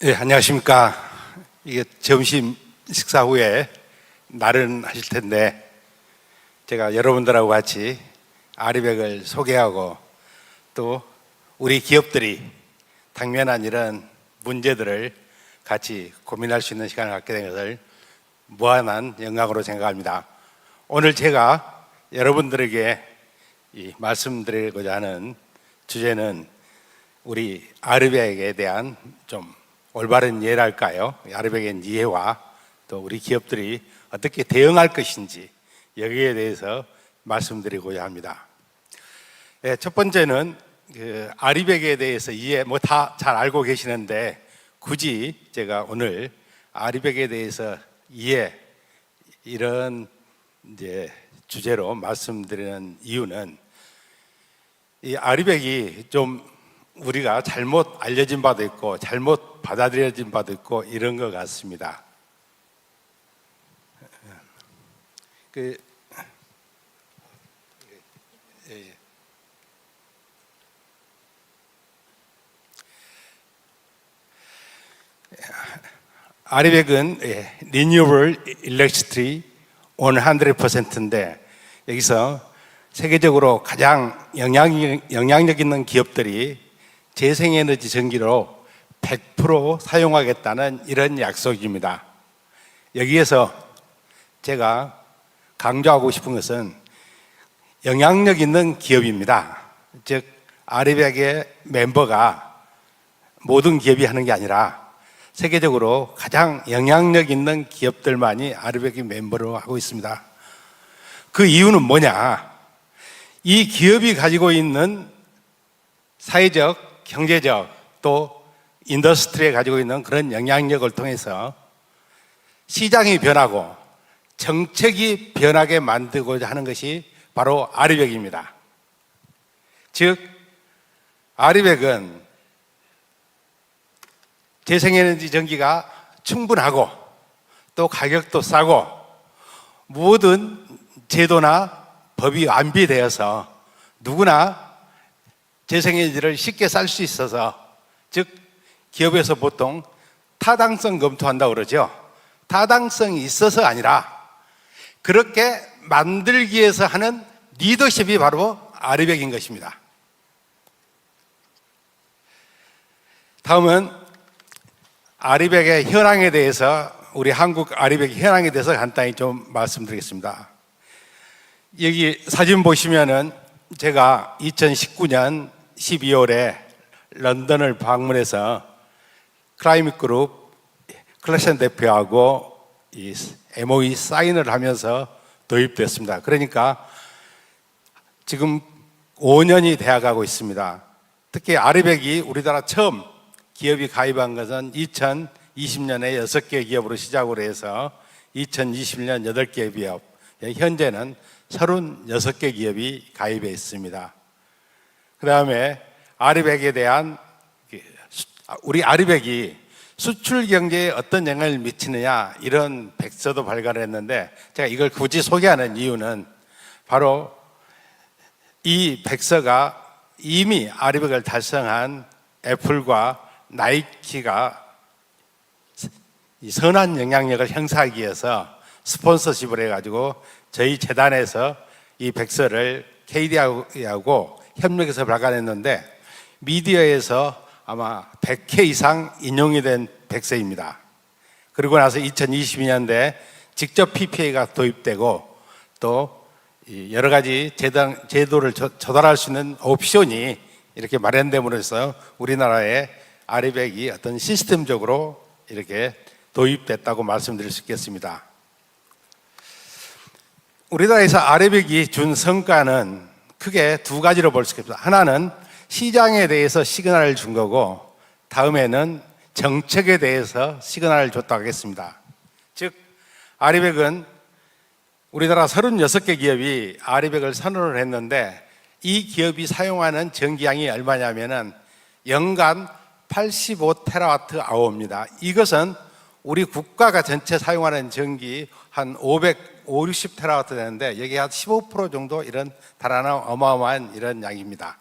네, 안녕하십니까. 이게 점심 식사 후에 나른하실 텐데 제가 여러분들하고 같이 아리백을 소개하고 또 우리 기업들이 당면한 이런 문제들을 같이 고민할 수 있는 시간을 갖게 된 것을 무한한 영광으로 생각합니다. 오늘 제가 여러분들에게 말씀드리고자 하는 주제는 우리 아리백에 대한 좀 올바른 이해랄까요? 아리백의 이해와 또 우리 기업들이 어떻게 대응할 것인지 여기에 대해서 말씀드리고자 합니다. 네, 첫 번째는 아리백에 대해서 이해 다 잘 알고 계시는데 굳이 제가 오늘 아리백에 대해서 이해 이런 이제 주제로 말씀드리는 이유는 이 아리백이 좀 우리가 잘못 알려진 바도 있고 잘못 받아들여진 바도 있고 이런 것 같습니다. 아리백은 Renewable Electricity 100%인데 여기서 세계적으로 가장 영향력 있는 기업들이 재생에너지 전기로 100% 사용하겠다는 이런 약속입니다. 여기에서 제가 강조하고 싶은 것은 영향력 있는 기업입니다. 즉 아리백의 멤버가 모든 기업이 하는 게 아니라 세계적으로 가장 영향력 있는 기업들만이 아리백의 멤버로 하고 있습니다. 그 이유는 뭐냐? 이 기업이 가지고 있는 사회적, 경제적 또 인더스트리에 가지고 있는 그런 영향력을 통해서 시장이 변하고 정책이 변하게 만들고자 하는 것이 바로 아리백입니다. 즉 아리백은 재생에너지 전기가 충분하고 또 가격도 싸고 모든 제도나 법이 완비되어서 누구나 재생에너지를 쉽게 쌀 수 있어서, 즉 기업에서 보통 타당성 검토한다고 그러죠. 타당성이 있어서 아니라 그렇게 만들기 위해서 하는 리더십이 바로 아리백인 것입니다. 다음은 아리백의 현황에 대해서, 우리 한국 아리백 현황에 대해서 간단히 좀 말씀드리겠습니다. 여기 사진 보시면은 제가 2019년 12월에 런던을 방문해서 클라이밋 그룹 클래션 대표하고 이 MOE 사인을 하면서 도입됐습니다. 그러니까 지금 5년이 되어가고 있습니다. 특히 아리백이 우리나라 처음 기업이 가입한 것은 2020년에 6개 기업으로 시작으로 해서 2020년 8개 기업, 현재는 36개 기업이 가입해 있습니다. 그 다음에 아리백에 대한, 우리 아리백이 수출 경제에 어떤 영향을 미치느냐 이런 백서도 발간했는데 제가 이걸 굳이 소개하는 이유는 바로 이 백서가 이미 아리백을 달성한 애플과 나이키가 선한 영향력을 형성하기 위해서 스폰서십을 해가지고 저희 재단에서 이 백서를 KD하고 협력해서 발간했는데 미디어에서 아마 100회 이상 인용이 된 백서입니다. 그리고 나서 2022년에 직접 PPA가 도입되고 또 여러 가지 제도를 조달할 수 있는 옵션이 이렇게 마련됨으로써 우리나라의 아리백이 어떤 시스템적으로 이렇게 도입됐다고 말씀드릴 수 있겠습니다. 우리나라에서 아리백이 준 성과는 크게 두 가지로 볼 수 있습니다. 하나는 시장에 대해서 시그널을 준 거고, 다음에는 정책에 대해서 시그널을 줬다고 하겠습니다. 즉 아리백은 우리나라 36개 기업이 아리백을 선언을 했는데 이 기업이 사용하는 전기량이 얼마냐면은 연간 85TWh입니다. 이것은 우리 국가가 전체 사용하는 전기 한 560TW 되는데 여기 한 15% 정도 달하는 어마어마한 이런 양입니다.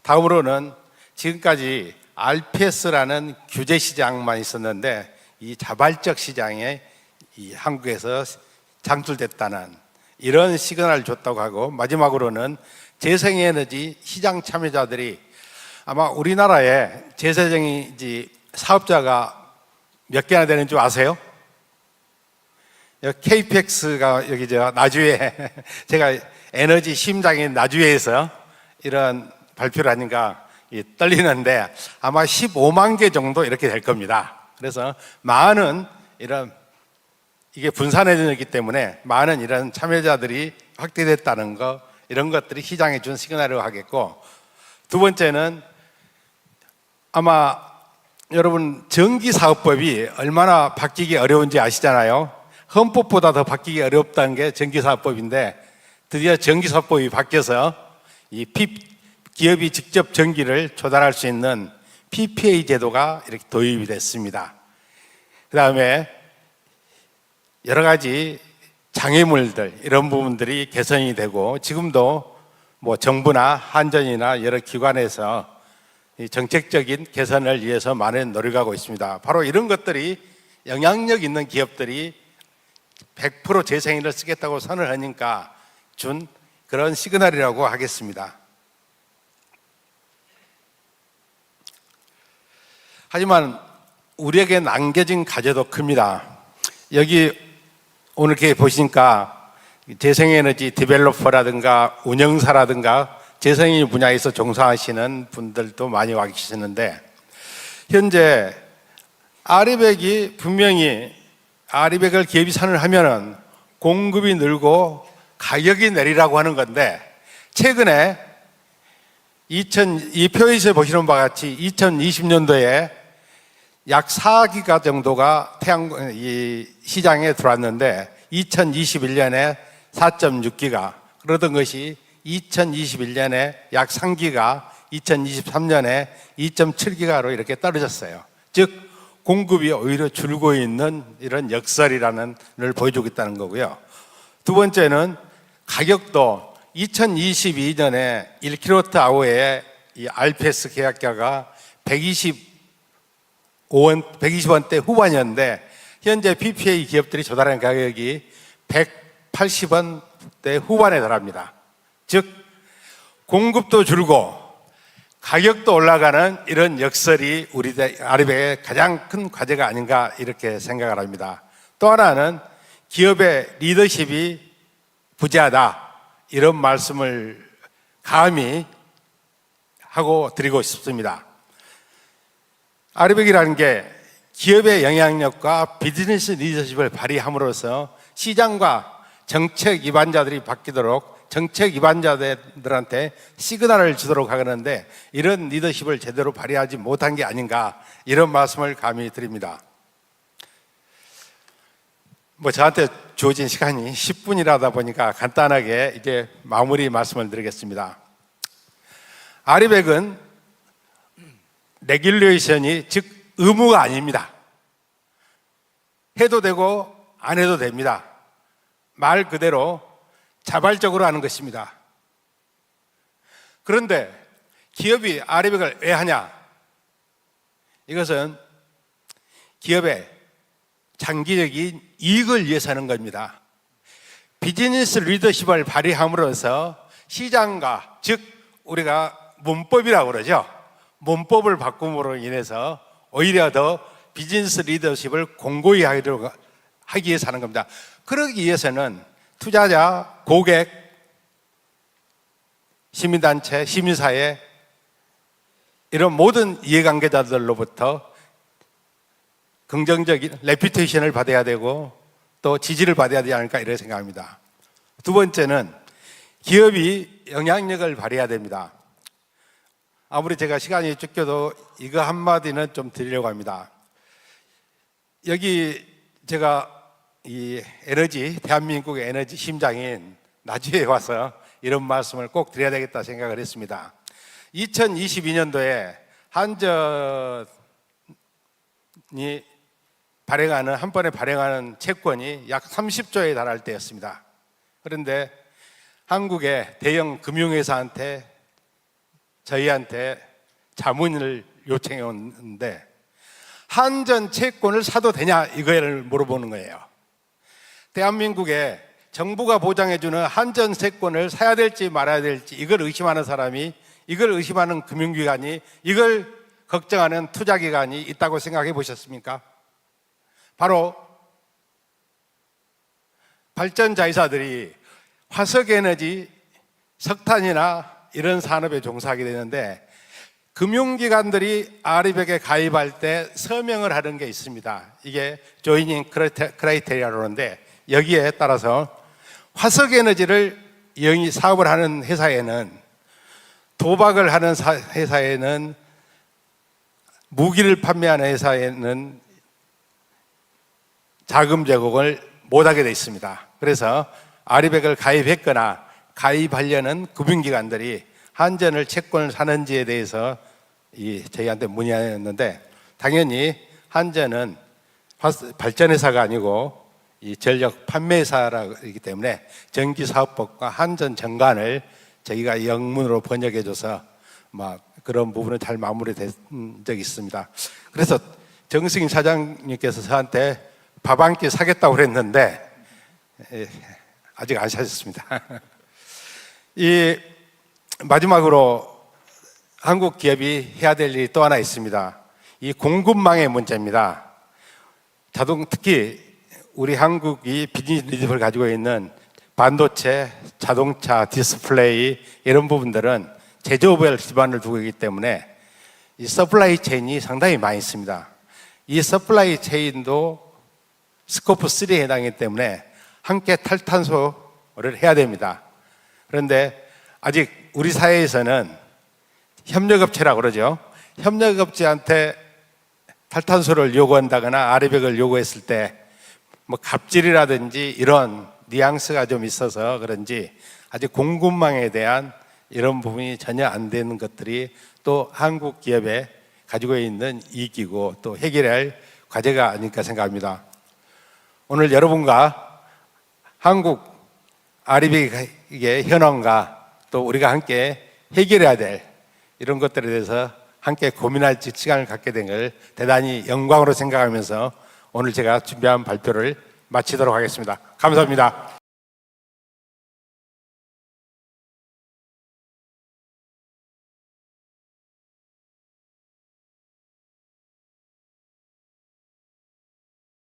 다음으로는 지금까지 RPS라는 규제 시장만 있었는데 이 자발적 시장에 이 한국에서 창출됐다는 이런 시그널을 줬다고 하고, 마지막으로는 재생에너지 시장 참여자들이 아마 우리나라에 재생에너지 사업자가 몇 개나 되는 줄 아세요? KPX가 여기 나주에 제가 에너지 심장인 나주에서 이런 발표를 하니까 떨리는데 아마 15만 개 정도 이렇게 될 겁니다. 그래서 많은 이런 이게 분산해졌기 때문에 많은 이런 참여자들이 확대됐다는 거, 이런 것들이 시장에 준 시그널이라고 하겠고, 두 번째는 아마 여러분 전기사업법이 얼마나 바뀌기 어려운지 아시잖아요. 헌법보다 더 바뀌기 어렵다는 게 전기사업법인데, 드디어 전기사업법이 바뀌어서 이 기업이 직접 전기를 조달할 수 있는 PPA 제도가 이렇게 도입이 됐습니다. 그 다음에 여러 가지 장애물들, 이런 부분들이 개선이 되고, 지금도 뭐 정부나 한전이나 여러 기관에서 이 정책적인 개선을 위해서 많은 노력하고 있습니다. 바로 이런 것들이 영향력 있는 기업들이 100% 재생에너지를 쓰겠다고 선을 하니까 준 그런 시그널이라고 하겠습니다. 하지만 우리에게 남겨진 과제도 큽니다. 여기 오늘 이렇게 보시니까 재생에너지 디벨로퍼라든가 운영사라든가 재생에너지 분야에서 종사하시는 분들도 많이 와 계시는데, 현재 아리백이 분명히 아리백을 기업이 선을 하면은 공급이 늘고 가격이 내리라고 하는 건데, 최근에 이 표에서 보시는 바와 같이 2020년도에 약 4기가 정도가 이 시장에 들어왔는데 2021년에 4.6기가, 그러던 것이 2021년에 약 3기가, 2023년에 2.7기가로 이렇게 떨어졌어요. 즉 공급이 오히려 줄고 있는 이런 역설이라는 걸 보여주고 있다는 거고요. 두 번째는 가격도 2022년에 1kWh의 이 RPS 계약가가 120원대 후반이었는데, 현재 PPA 기업들이 조달하는 가격이 180원대 후반에 달합니다. 즉 공급도 줄고 가격도 올라가는 이런 역설이 우리 아리백의 가장 큰 과제가 아닌가, 이렇게 생각을 합니다. 또 하나는 기업의 리더십이 부재하다, 이런 말씀을 감히 하고 드리고 싶습니다. 아리백이라는 게 기업의 영향력과 비즈니스 리더십을 발휘함으로써 시장과 정책 위반자들이 바뀌도록 정책 위반자들한테 시그널을 주도록 하는데, 이런 리더십을 제대로 발휘하지 못한 게 아닌가, 이런 말씀을 감히 드립니다. 저한테 주어진 시간이 10분이라다 보니까 간단하게 이제 마무리 말씀을 드리겠습니다. 아리백은 레귤레이션이, 즉 의무가 아닙니다. 해도 되고 안 해도 됩니다. 말 그대로 자발적으로 하는 것입니다. 그런데 기업이 아리백을 왜 하냐? 이것은 기업의 장기적인 이익을 위해서 하는 겁니다. 비즈니스 리더십을 발휘함으로써 시장과, 즉 우리가 문법이라고 그러죠. 문법을 바꿈으로 인해서 오히려 더 비즈니스 리더십을 공고히 하기 위해서 하는 겁니다. 그러기 위해서는 투자자, 고객, 시민단체, 시민사회, 이런 모든 이해관계자들로부터 긍정적인 레퓨테이션을 받아야 되고 또 지지를 받아야 되지 않을까, 이렇게 생각합니다. 두 번째는 기업이 영향력을 발휘해야 됩니다. 아무리 제가 시간이 쫓겨도 이거 한마디는 좀 드리려고 합니다. 여기 제가 이 에너지, 대한민국의 에너지 심장인 나주에 와서 이런 말씀을 꼭 드려야 되겠다 생각을 했습니다. 2022년도에 한전이 한 번에 발행하는 채권이 약 30조에 달할 때였습니다. 그런데 한국의 대형 금융회사한테, 저희한테 자문을 요청해 왔는데 한전 채권을 사도 되냐 이거를 물어보는 거예요. 대한민국에 정부가 보장해주는 한전 채권을 사야 될지 말아야 될지 이걸 의심하는 사람이, 이걸 의심하는 금융기관이, 이걸 걱정하는 투자기관이 있다고 생각해 보셨습니까? 바로 발전자회사들이 화석에너지, 석탄이나 이런 산업에 종사하게 되는데 금융기관들이 아리백에 가입할 때 서명을 하는 게 있습니다. 이게 조이닝 크라이테리아로 하는데 여기에 따라서 화석에너지를 영위 사업을 하는 회사에는, 도박을 하는 회사에는, 무기를 판매하는 회사에는 자금 제공을 못하게 되어 있습니다. 그래서 아리백을 가입했거나 가입하려는 금융기관들이 한전을 채권을 사는지에 대해서 저희한테 문의하였는데, 당연히 한전은 발전회사가 아니고 이 전력 판매사이기 때문에 전기사업법과 한전 정관을 저희가 영문으로 번역해줘서 그런 부분은 잘 마무리된 적이 있습니다. 그래서 정승인 사장님께서 저한테 밥 한 끼 사겠다고 그랬는데 아직 안 사셨습니다. 이 마지막으로 한국 기업이 해야 될 일이 또 하나 있습니다. 이 공급망의 문제입니다. 특히 우리 한국이 비즈니스 리더십을 가지고 있는 반도체, 자동차, 디스플레이 이런 부분들은 제조업에 기반을 두고 있기 때문에 이 서플라이 체인이 상당히 많이 있습니다. 이 서플라이 체인도 스코프 3에 해당이기 때문에 함께 탈탄소를 해야 됩니다. 그런데 아직 우리 사회에서는 협력업체라고 그러죠. 협력업체한테 탈탄소를 요구한다거나 아리백을 요구했을 때 갑질이라든지 이런 뉘앙스가 좀 있어서 그런지 아직 공급망에 대한 이런 부분이 전혀 안 되는 것들이 또 한국 기업에 가지고 있는 이익이고 또 해결해야 할 과제가 아닐까 생각합니다. 오늘 여러분과 한국 아리백의 현황과 또 우리가 함께 해결해야 될 이런 것들에 대해서 함께 고민할 시간을 갖게 된 걸 대단히 영광으로 생각하면서 오늘 제가 준비한 발표를 마치도록 하겠습니다. 감사합니다.